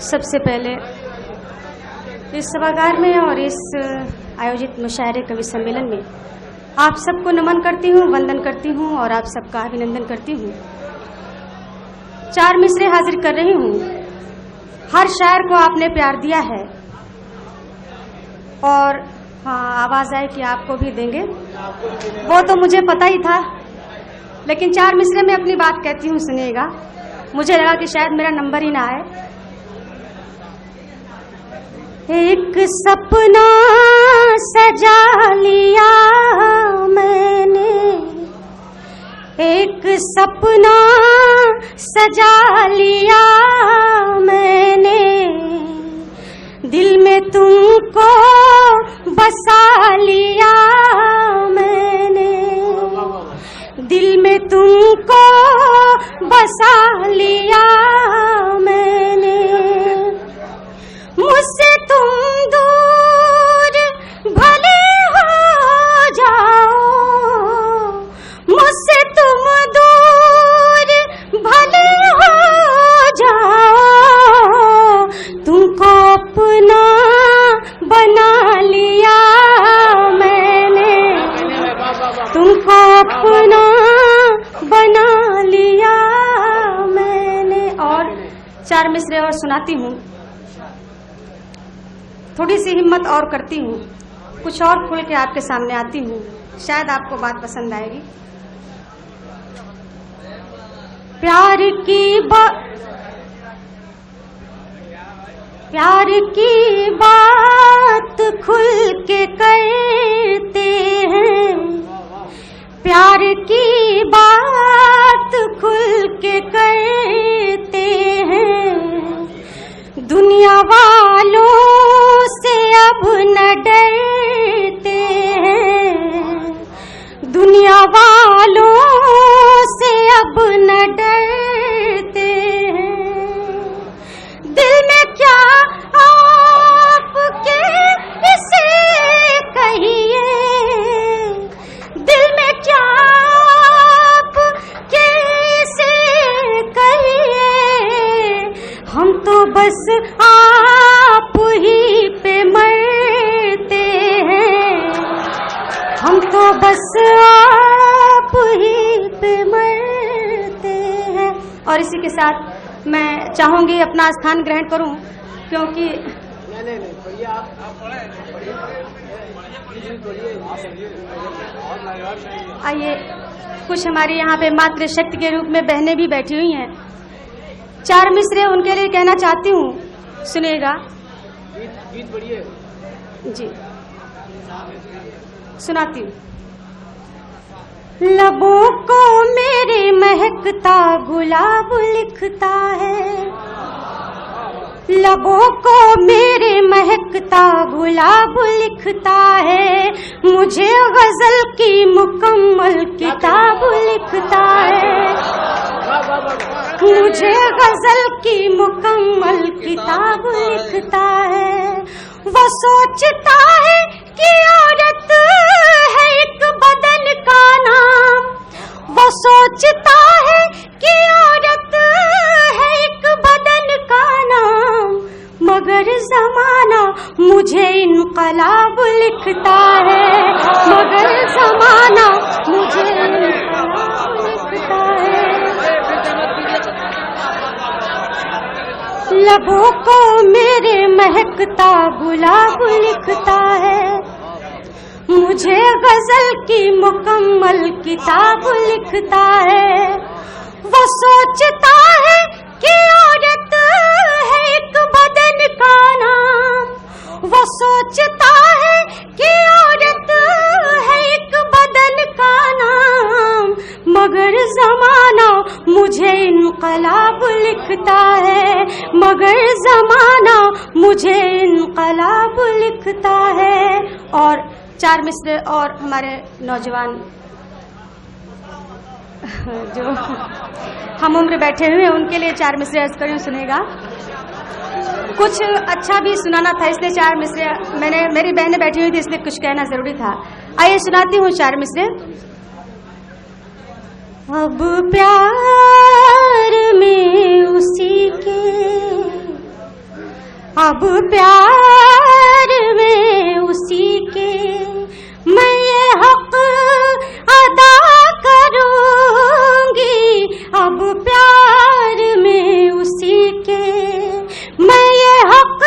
सबसे पहले इस सभागार में और इस आयोजित मुशायरे कवि सम्मेलन में आप सबको नमन करती हूँ, वंदन करती हूँ और आप सबका अभिनंदन करती हूँ। 4 मिसरे हाजिर कर रही हूँ। हर शायर को आपने प्यार दिया है और हाँ, आवाज आए कि आपको भी देंगे, वो तो मुझे पता ही था, लेकिन 4 मिसरे में अपनी बात कहती हूँ, सुनिएगा। मुझे लगा कि शायद मेरा नंबर ही ना आए। एक सपना सजा लिया मैंने, एक सपना सजा लिया मैंने, दिल में तुमको बसा लिया मैंने, दिल में तुमको बसा लिया मैंने। मुझसे तुम दूर भले हो जाओ, मुझसे तुम दूर भले हो जाओ, तुमको अपना बना लिया मैंने, तुमको अपना बना लिया मैंने। और 4 मिसरे और सुनाती हूँ, थोड़ी सी हिम्मत और करती हूँ, कुछ और खुल के आपके सामने आती हूँ, शायद आपको बात पसंद आएगी। प्यार की बात खुल के करते हैं, प्यार की बात खुल के करते हैं, दुनिया वालों से अब न डरते हैं, दुनिया वालों से अब न डरते हैं। दिल में क्या आपके इसे कहिए, दिल में क्या आपके इसे कहिए, हम तो बस आप ही पे मरते हैं, हम तो बस आप ही पे मरते हैं। और इसी के साथ मैं चाहूंगी अपना स्थान ग्रहण करूं, क्योंकि आइए, कुछ हमारी यहाँ पे मातृ शक्ति के रूप में बहनें भी बैठी हुई हैं। 4 मिसरे उनके लिए कहना चाहती हूँ, सुनिएगा जी, सुनाती हूँ। लबों को मेरे महकता गुलाब लिखता है, लबों को मेरे महकता गुलाब लिखता है, मुझे गजल की मुकम्मल किताब लिखता है, मुझे गजल की मुकम्मल किताब लिखता है। वो सोचता है कि औरत है एक बदन का नाम, वो सोचता है कि औरत है एक बदन का नाम, मगर जमाना मुझे इनकलाब लिखता है, मगर जमाना मुझे इनकलाब लिखता है। लबों को मेरे महकता गुलाब लिखता है, मुझे गजल की मुकम्मल किताब लिखता है। वो सोचता है कि औरत है एक बदन का नाम, वो सोचता है कि औरत है एक बदन का नाम, मगर जमाना मुझे इनकलाब लिखता है, मगर जमाना मुझे इनकलाब लिखता है। और 4 मिसरे और हमारे नौजवान जो हम उम्र बैठे हुए हैं उनके लिए 4 मिसरे अर्ज करूं, सुनेगा। कुछ अच्छा भी सुनाना था, इसलिए 4 मिसरे मेरी बहनें बैठी हुई थी, इसलिए कुछ कहना जरूरी था। आइए सुनाती हूँ 4 मिसरे। अब प्यार में उसी के अब प्यार में उसी के मैं ये हक अदा करूंगी। अब प्यार में उसी के मैं ये हक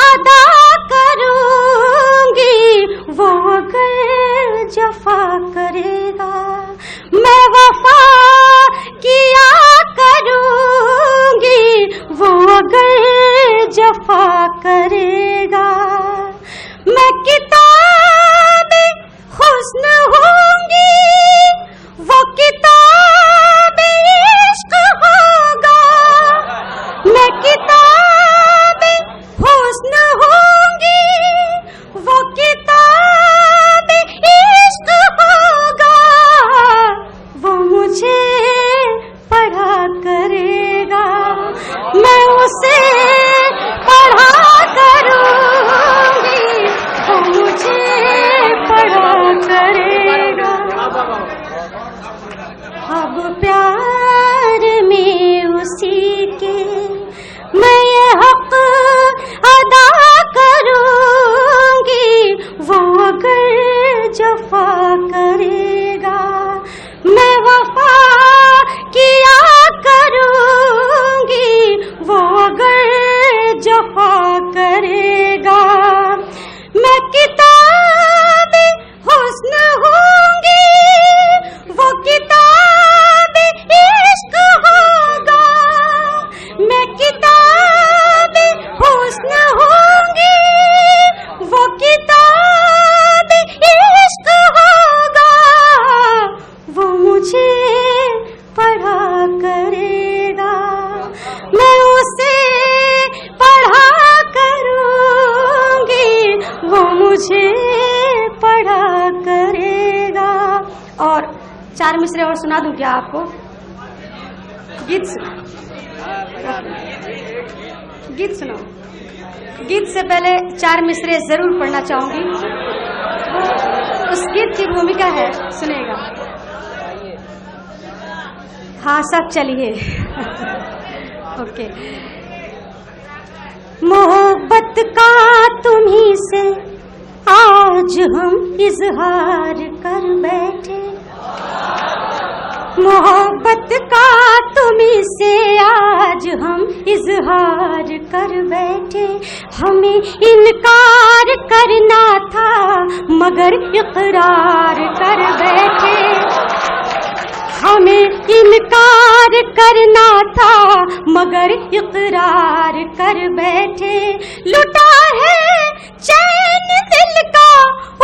अदा करूंगी। वो अगर जफा करेगा मैं वफा किया करूंगी। वो अगर जफा करेगा मैं किताब हुस्न होंगी। वो किताब इश्क होगा। मैं किताब हुस्न होंगी। वो किताब इश्क होगा। वो मुझे पढ़ा करेगा मैं उसे पढ़ा करूंगी। वो मुझे पढ़ा करेगा। अब प्यार में उसी के मैं ये हक अदा करूंगी। वो अगर जफा करेगा मैं वफा किया करूंगी। वो अगर जफा करेगा मैं किताब हुस्न होंगी। वो किताब इश्क होगा। मैं किताब हुस्न होंगी। वो किताब इश्क होगा। वो मुझे पढ़ा करेगा मैं उसे पढ़ा करूंगी। वो मुझे पढ़ा करेगा। और 4 मिसरे और सुना दूं क्या आपको? गीत सुनो। गीत से पहले 4 मिसरे जरूर पढ़ना चाहूंगी। उस गीत की भूमिका है, सुनेगा। हाँ सब चलिए। ओके। मोहब्बत का तुम्हीं से आज हम इजहार कर बैठे। मोहब्बत का तुम्हीं से आज हम इजहार कर बैठे। हमें इनकार करना था मगर इकरार कर बैठे। हमें इनकार करना था मगर इकरार कर बैठे। लुटा है चैन दिल का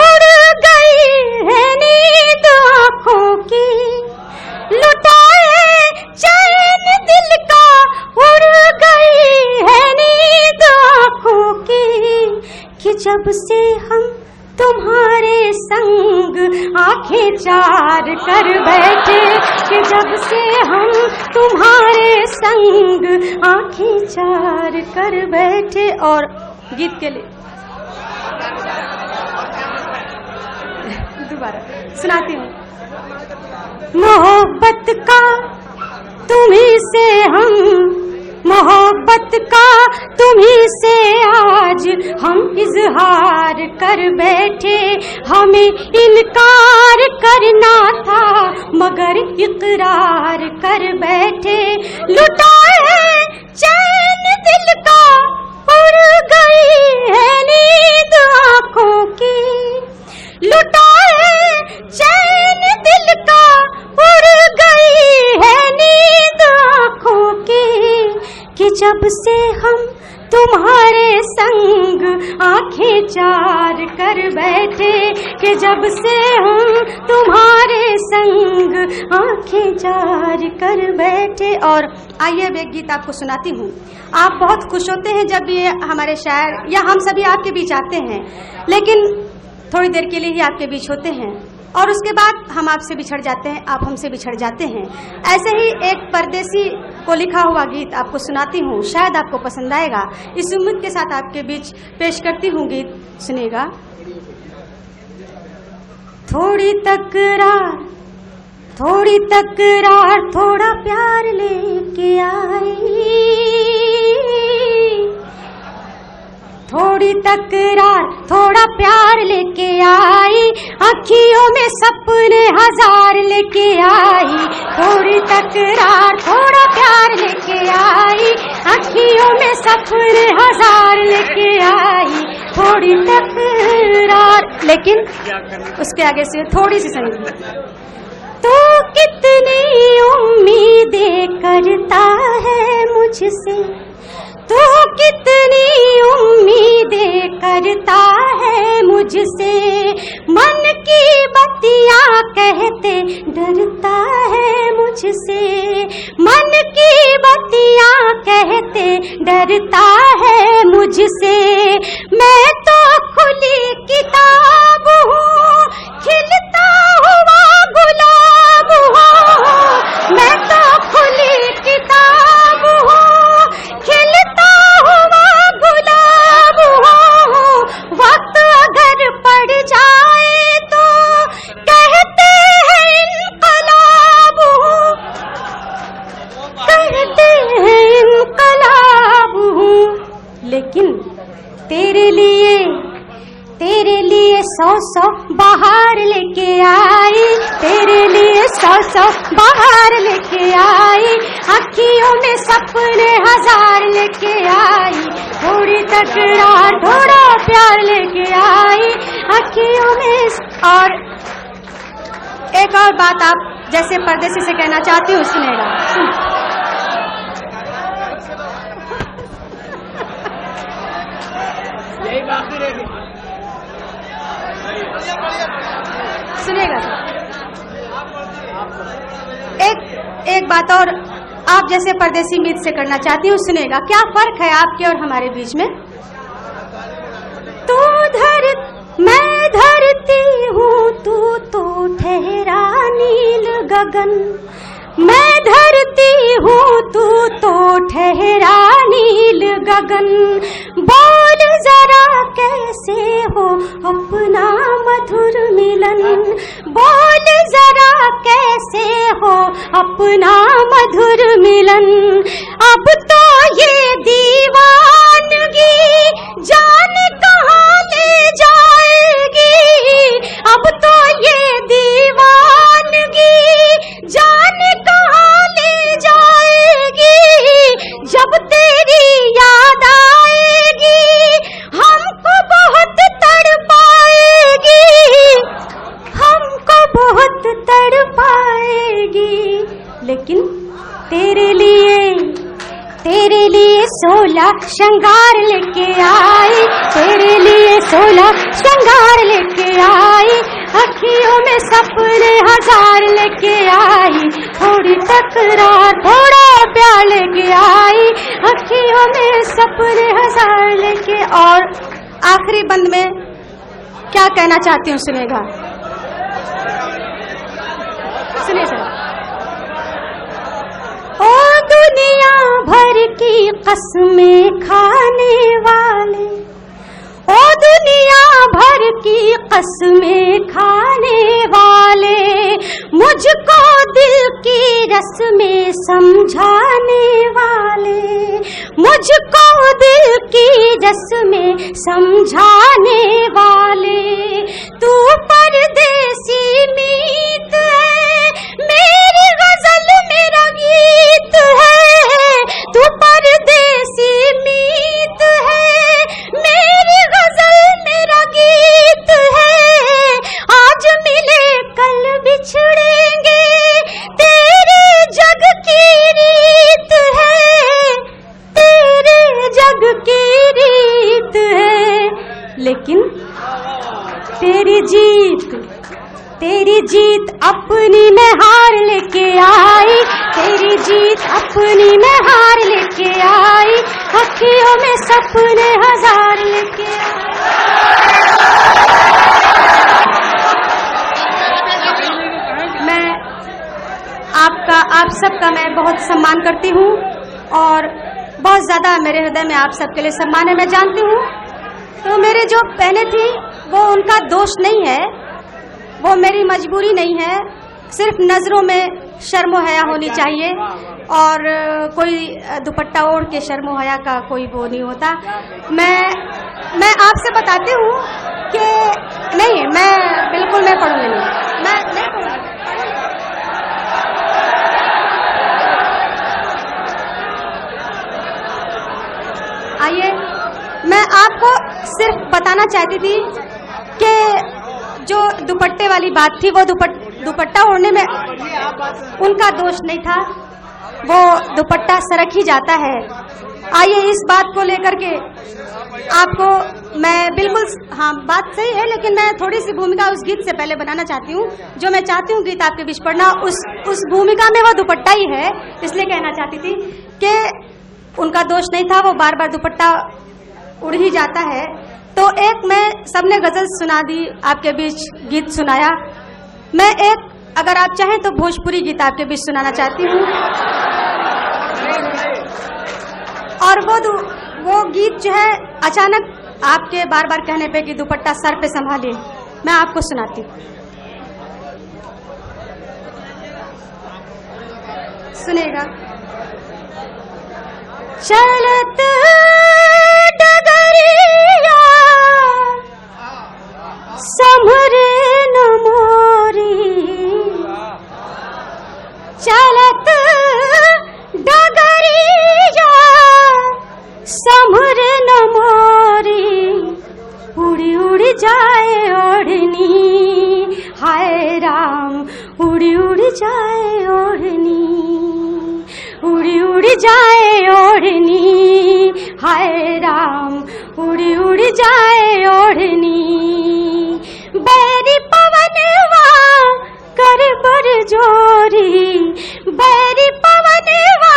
उड़ गई है नींद आँखों की। लुटा है चैन दिल का उड़ गई है नींद आँखों की। कि जब से हम तुम्हारे संग आंखें चार कर बैठे। कि जब से हम तुम्हारे संग आंखें चार कर बैठे। और गीत के लिए दोबारा सुनाती हूँ। मोहब्बत का तुम्हीं से हम, मोहब्बत का तुम्हीं से आज हम इजहार कर बैठे। हमें इनकार करना था मगर इकरार कर बैठे। लुटा है चैन दिल का उड़ गई है नींद आँखों की। लुटा है चैन दिल का उड़ गई है नींद आँखों की। कि जब से हम तुम्हारे संग आंखें चार कर बैठे। कि जब से हम तुम्हारे संग आंखें चार कर बैठे। और आइए अब एक गीत आपको सुनाती हूँ। आप बहुत खुश होते हैं जब ये हमारे शायर या हम सभी आपके बीच आते हैं, लेकिन थोड़ी देर के लिए ही आपके बीच होते हैं और उसके बाद हम आपसे बिछड़ जाते हैं, आप हमसे बिछड़ जाते हैं। ऐसे ही एक परदेसी को लिखा हुआ गीत आपको सुनाती हूँ, शायद आपको पसंद आएगा। इस उम्मीद के साथ आपके बीच पेश करती हूँ, गीत सुनिएगा। थोड़ी तकरार थोड़ा प्यार लेके आई। थोड़ी तकरार थोड़ा प्यार लेके आई, अखियों में सपने हजार लेके आई। थोड़ी तकरार थोड़ा प्यार लेके आई, अखियों में सपने हजार लेके आई। थोड़ी तकरार, लेकिन उसके आगे से थोड़ी सी संगीत। तू कितनी उम्मीदें करता है मुझसे, तू कितनी उम्मीदें करता है मुझसे, मन की बत्तियां कहते डरता है मुझसे, मन की बत्तियां कहते डरता है मुझसे। मैं तो खुली किताब हूँ, खिलता हुआ गुलाब हूँ। मैं तो खुली किताब हूँ, खिलता हुआ गुलाब हूँ। वक्त अगर पड़ जाए तो कहते हैं इनकलाब हूँ, कहते हैं इनकलाब हूँ। लेकिन तेरे लिए सौ बाहर लेके आई, तेरे लिए सौ बाहर लेके आई। अखियों में सपने हजार लेके आई, थोड़ी तकरार थोड़ा प्यार लेके आई, अखियों में। और एक और बात आप जैसे परदेसी से कहना चाहती हूँ, सुनेगा। सुनेगा एक बात और आप जैसे परदेसी मीत से करना चाहती हूँ, सुनेगा। क्या फर्क है आपके और हमारे बीच में? मैं धरती हूँ, तू तो ठहरा नील गगन। मैं धरती हूँ, तू तो ठहरा नील गगन। बोल जरा कैसे हो अपना मधुर मिलन, बोल जरा कैसे हो अपना मधुर मिलन। अब तो ये दीवानगी जाने कहाँ ले जाएगी, अब तो ये दीवानगी जाने कहाँ ले जाएगी। जब तेरी याद आएगी हमको बहुत तड़पाएगी, हमको बहुत तड़पाएगी। लेकिन तेरे लिए 16 श्रृंगार लेके आई, तेरे लिए 16 श्रृंगार लेके आई। अखियों में सपने हजार लेके आई, थोड़ी तकरार थोड़ा प्यार लेके आई। अखियों में सपने हजार लेके। और आखिरी बंद में क्या कहना चाहती हूँ, सुनेगा। सुनिए सर। ओ दुनिया भर की कसमें खाने वाले, ओ दुनिया भर की कसमें खाने वाले, मुझको दिल की रस्में समझाने वाले, मुझको दिल की रस्में समझाने वाले। तू परदेसी मीत है, मेरी गजल मेरा गीत है। तू परदेसी मीत है, मेरी गजल मेरा गीत है। आज मिले कल बिछड़ेंगे, तेरे जग की रीत है, तेरे जग की रीत है। लेकिन तेरी जीत अपनी मैं हार लेके आई, तेरी जीत अपनी मैं हार लेके आई। अखियों में सपने हजार लेके मैं आप सबका मैं बहुत सम्मान करती हूँ और बहुत ज़्यादा मेरे हृदय में आप सबके लिए सम्मान है। मैं जानती हूँ तो मेरे जो पहले थी वो उनका दोष नहीं है, वो मेरी मजबूरी नहीं है। सिर्फ नज़रों में शर्म हया होनी चाहिए और कोई दुपट्टा ओढ़ के शर्म हया का कोई वो नहीं होता। मैं मैं आपसे बताती हूँ कि नहीं, मैं बिल्कुल मैं पढ़ूंगी नहीं, मैं नहीं पढ़ूंगी। आइए, मैं आपको सिर्फ बताना चाहती थी कि जो दुपट्टे वाली बात थी, वो दुपट्टा ओढ़ने में उनका दोष नहीं था, वो दुपट्टा सरक ही जाता है। आइए, इस बात को लेकर के आपको मैं बिल्कुल, हाँ बात सही है, लेकिन मैं थोड़ी सी भूमिका उस गीत से पहले बनाना चाहती हूँ। जो मैं चाहती हूँ गीत आपके बीच पढ़ना, उस भूमिका में वो दुपट्टा ही है, इसलिए कहना चाहती थी कि उनका दोष नहीं था, वो बार बार दुपट्टा उड़ ही जाता है। तो एक मैं सबने गजल सुना दी, आपके बीच गीत सुनाया। मैं एक, अगर आप चाहें तो भोजपुरी गीत आपके बीच सुनाना चाहती हूँ, और वो गीत जो है अचानक आपके बार बार कहने पे कि दुपट्टा सर पे संभालिए, मैं आपको सुनाती हूँ, सुनेगा। चलत डगरिया संभरे न मोरी, चलत डगरिया संभरे न मोरी, उड़ी उड़ी जाए ओढ़नी, हाय राम उड़ी उड़ी जाए ओढ़नी, उड़ी उड़ी जाए ओढ़नी, हाय राम उड़ी उड़ी जाए ओढ़नी। बैरी पवनवा कर बर जोरी, बैरी पवनवा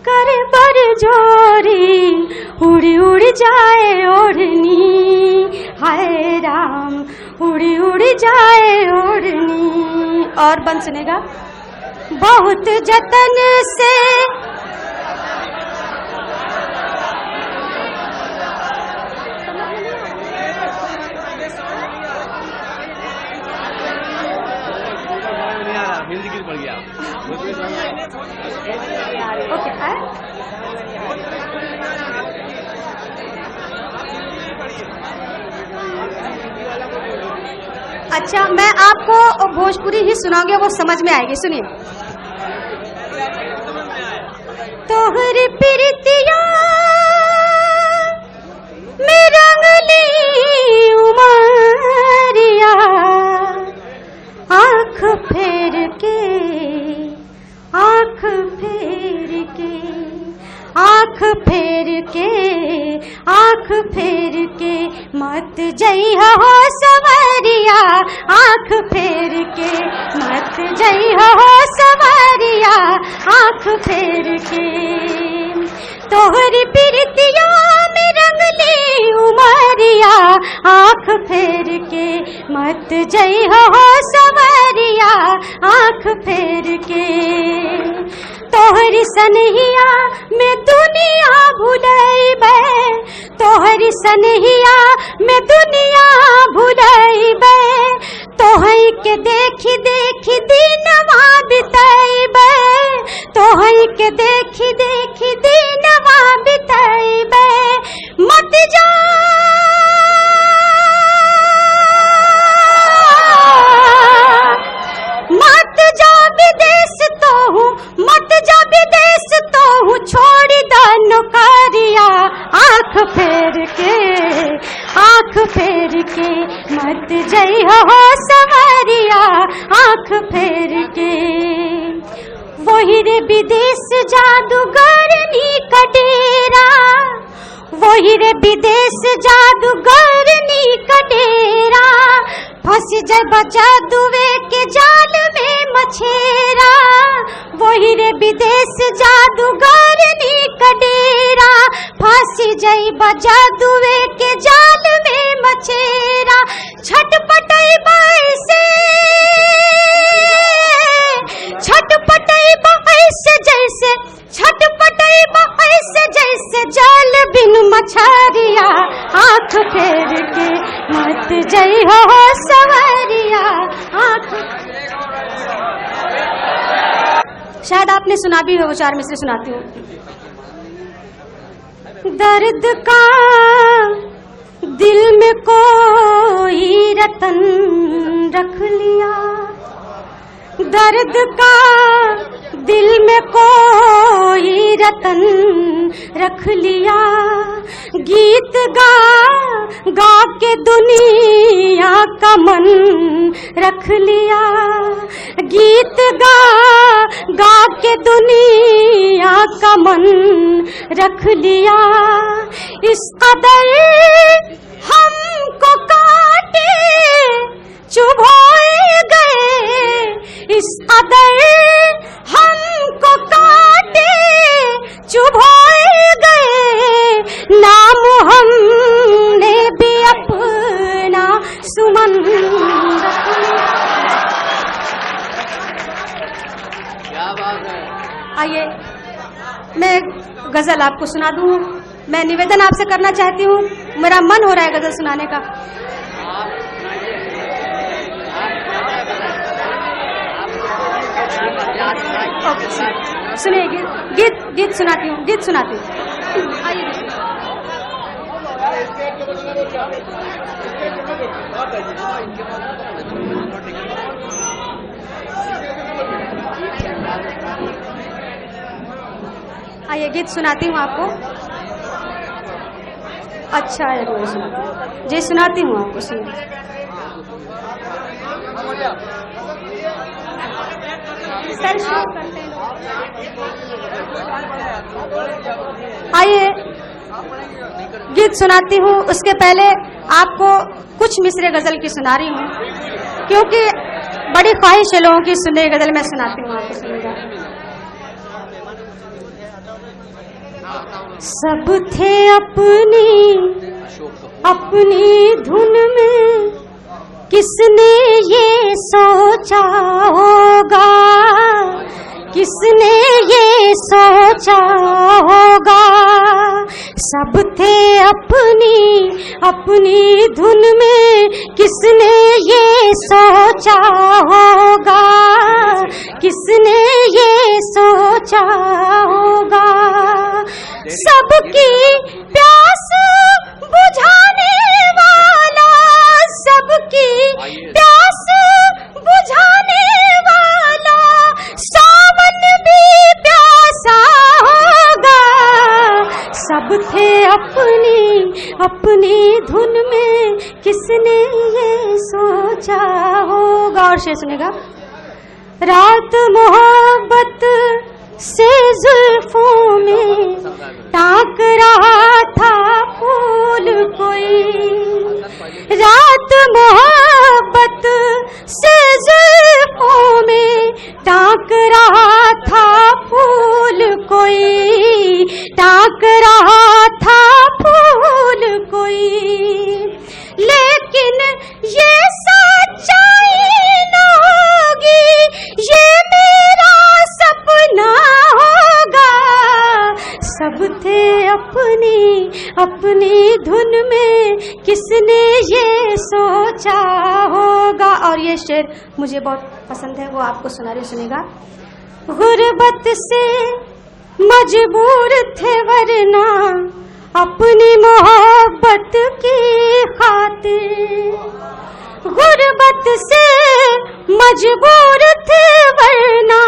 कर बर जोरी, उड़ी उड़ी जाए ओढ़नी, हाय राम उड़ी उड़ी जाए ओढ़नी। और बंद सुनेगा। बहुत जतन से हिंदी गीत पढ़ गया। ओके, अच्छा, मैं आपको भोजपुरी ही सुनाऊंगी, वो समझ में आएगी, सुनिए। तोहरी प्रीतिया में रंगली उमरिया, आँख फेर के, आँख फेर के, आँख फेर के, आँख फेर के मत जइहा हो सवरिया, आँख फेर के मत जइहा हो सवरिया, आँख फेर के। तोहरी प्रीतिया में रंगली उमरिया, आँख फेर के मत जइहा हो सवरिया, आँख फेर के। तोहरी सनहिया में दुनिया भुलैबे, तोहरी सनहिया में दुनिया भुलैबे, तोहई के देखी देखी दिनवा बितैबे, तोहई के देखी देखी दिनवा बितैबे। मत जा विदेश तो हूँ, मत जा विदेश तो हूँ, छोड़ दा नौकरिया, आँख फेर के, आँख फेर के मत जइहा हो सवरिया, आँख फेर के। वही रे विदेश जादूगरनी का डेरा, वही रे विदेश जादूगरनी का डेरा, फंस जब जादुए के जाल में मछेरा, वही रे विदेश जादूगरनी का डेरा, फंस जब जादुए के जाल में मछेरा। छटपटाई से, छटपटाई से जैसे, छटपटाई से जैसे जाल बिन मछरिया, आँख फेर के मत जइहा हो सवरिया, आँख। शायद आपने सुना भी हो, चार में से सुनाती हूँ। दर्द का दिल में कोई रतन रख लिया, दर्द का दिल में कोई रतन रख लिया। गीत गा गा के दुनिया का मन रख लिया, गीत गा गा के दुनिया का मन रख लिया। इस कदर हमको काटे चुभोए गए, इस कदर हमको काटे चुभोए गए। नाम हमने भी अपना सुमन रख लिया। क्या बात है। आइए मैं गजल आपको सुना दूं। मैं निवेदन आपसे करना चाहती हूँ, मेरा मन हो रहा है गजल सुनाने का। सुनिए गीत सुनाती हूँ, गीत सुनाती हूँ। आइए आइए गीत सुनाती हूँ आपको। अच्छा है वो सुनाती हूँ जी, सुनाती हूँ आपको, सुनिए। आइए गीत सुनाती हूँ, उसके पहले आपको कुछ मिसरे गजल की सुना रही हूँ, क्योंकि बड़ी ख्वाहिश है लोगों की सुनने गजल। मैं सुनाती हूँ आपको, सुनिएगा। सब थे अपनी अपनी धुन में, किसने ये सोचा होगा, किसने ये सोचा होगा। सब थे अपनी अपनी धुन में, किसने ये सोचा होगा, किसने ये सोचा होगा। सबकी प्यास बुझाने वाला, सबकी प्यास बुझाने वाला, सावन भी प्यासा होगा। सब थे अपनी अपनी धुन में, किसने ये सोचा होगा। और शेर सुनेगा। रात मोहब्बत से जुल्फों में टाक रहा था फूल कोई, रात मोहब्बत से जुल्फों में टाक रहा था फूल कोई, टाक रहा था फूल कोई। लेकिन ये सच्चाई न होगी, ये मेरा सपना होगा। सब थे अपनी अपनी धुन में, किसने ये सोचा होगा। और ये शेर मुझे बहुत पसंद है, वो आपको सुना रही, सुनेगा। गुर्बत से मजबूर थे वरना अपनी मोहब्बत की खातिर, गुर्बत से मजबूर थे वरना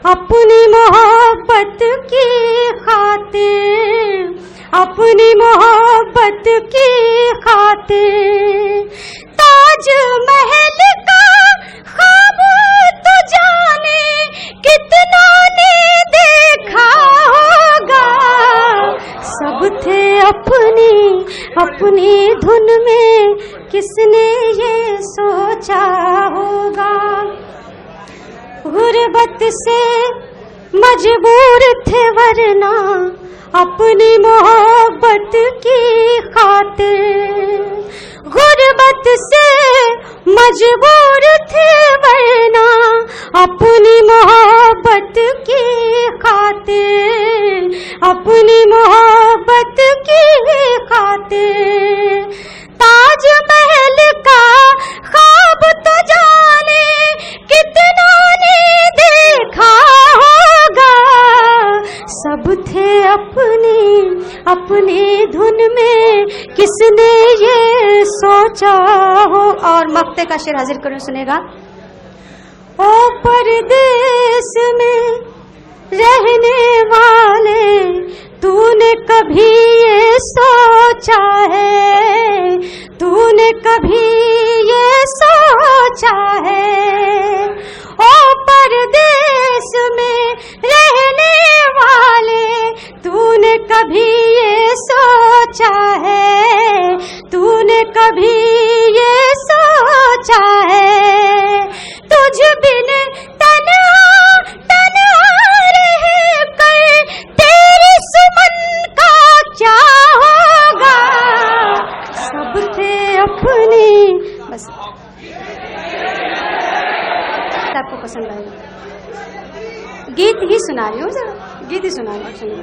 अपनी मोहब्बत की खातिर, अपनी मोहब्बत की खातिर। ताज महल का ख्वाब तो जाने कितना ने देखा होगा। सब थे अपनी अपनी धुन में, किसने ये सोचा होगा। गुर्बत से मजबूर थे वरना अपनी मोहब्बत की खातिर, गुर्बत से मजबूर थे वरना अपनी मोहब्बत की खातिर, अपनी मोहब्बत की खातिर। ताज महल का ख्वाब तो जाने कितना ने देखा होगा। सब थे अपनी अपनी धुन में, किसने ये सोचा हो। और मक्ते का शेर हाजिर करूं, सुनेगा। ओ परदेश में रहने वाले, तूने कभी ये सोचा है, तूने कभी ये सोचा है। ओ परदेश में रहने वाले, तूने कभी ये सोचा है, तूने कभी ये सोचा है। तुझ बिन तन्हा तन्हा रह कर तेरे सुमन का क्या होगा। सब थे अपने, बस आपको पसंद आएगा। गीत ही सुना रही हूँ, गीत ही सुना रही हूँ, सुनिए।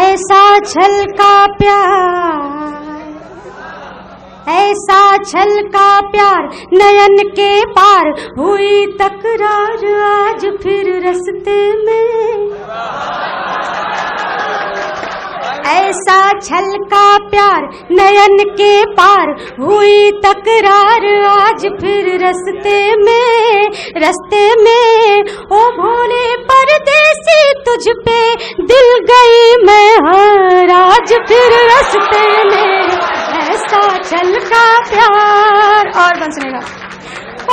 ऐसा छलका प्यार, ऐसा छलका प्यार नयन के पार, हुई तकरार आज फिर रस्ते में। ऐसा छलका प्यार नयन के पार, हुई तकरार आज फिर रस्ते में, रस्ते में। ओ भोले परदेसी तुझ पे दिल गई मैं हर, आज फिर रस्ते में। ऐसा छलका प्यार। और बन सुनेगा।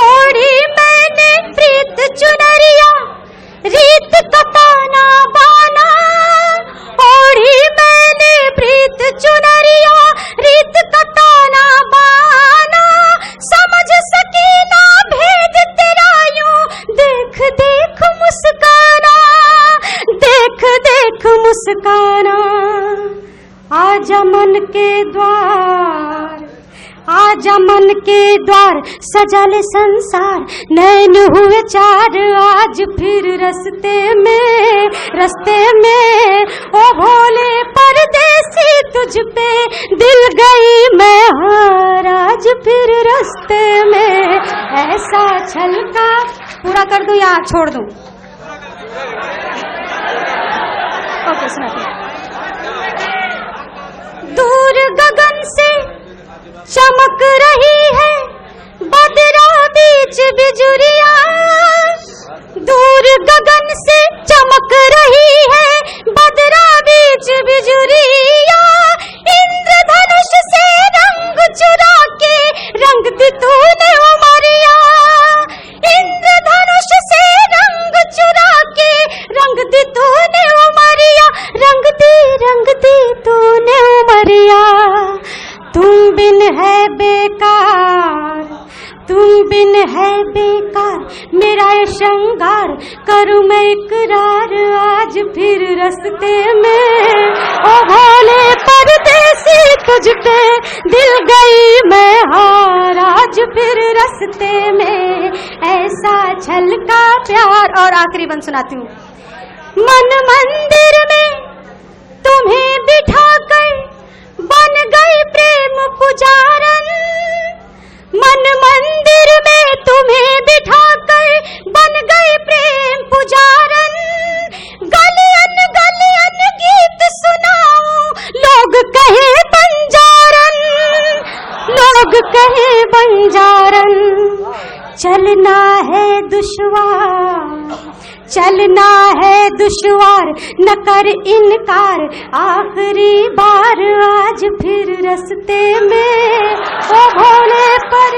ओढ़ी मैंने प्रीत चुनरिया, रीत का ताना बाना। ओढ़ी मैंने प्रीत चुनरिया, रीत का ताना बाना। समझ सकी ना भेद तेरा यूं, देख देख मुस्काना, देख देख मुस्काना। आजा मन के द्वार, आजा मन के द्वार, सजा ले संसार। नैन हुए चार आज फिर रस्ते में, रस्ते में। ओ भोले परदेसी तुझ पे दिल गई मैं हार, आज फिर रस्ते में। ऐसा छलका, पूरा कर दूं या छोड़ दूं? ओके, सुनाते। दूर गगन से चमक रही है बदरा बीच बिजुरिया। दूर गगन से चमक रही है बदरा बीच बिजुरिया। इंद्रधनुष से रंग चुरा के रंग दी तूने उमरिया। इंद्रधनुष से रंग चुरा के रंग दी तूने उमरिया। रंग दी तूने उमरिया। तुम बिन है बेकार, तुम बिन है बेकार मेरा ये श्रृंगार। करूं मैं इकरार आज फिर रस्ते में। ओ भोले परदेसी तुझ पे दिल गई मैं हार, आज फिर रस्ते में। ऐसा छलका प्यार। और आखिरी बंद सुनाती हूँ। मन मंदिर में तुम्हें बिठा कर बन गई प्रेम पुजारन। मन मंदिर में तुम्हें बिठा कर बन गई प्रेम पुजारन। गलियन गलियन गीत सुनाऊं, लोग कहे बंजारन, लोग कहे बंजारन। चलना है दुश्वार, चलना है दुश्वार, न कर इनकार। आखिरी बार आज फिर रस्ते में। ओ भोले पर